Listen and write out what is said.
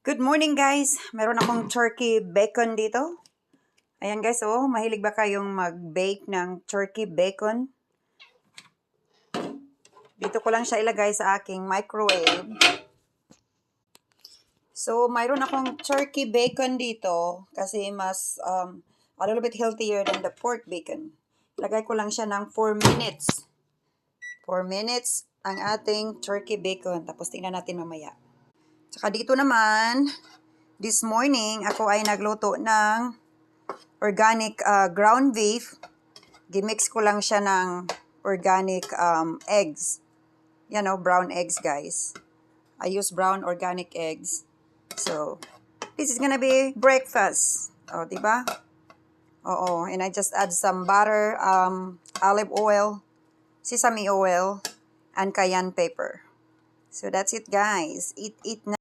Good morning guys! Meron akong turkey bacon dito. Ayan guys, oh, mahilig ba kayong mag-bake ng turkey bacon? Dito ko lang siya ilagay sa aking microwave. So, mayroon akong turkey bacon dito kasi mas a little bit healthier than the pork bacon. Ilagay ko lang siya ng 4 minutes. 4 minutes ang ating turkey bacon. Tapos tingnan natin mamaya. Tsaka dito naman, this morning, ako ay nagluto ng organic ground beef. Gimix ko lang siya ng organic eggs. Yan o, brown eggs, guys. I use brown organic eggs. So, this is gonna be breakfast. O, diba? Oo, and I just add some butter, olive oil, sesame oil, and cayenne pepper. So, that's it, guys. Eat na.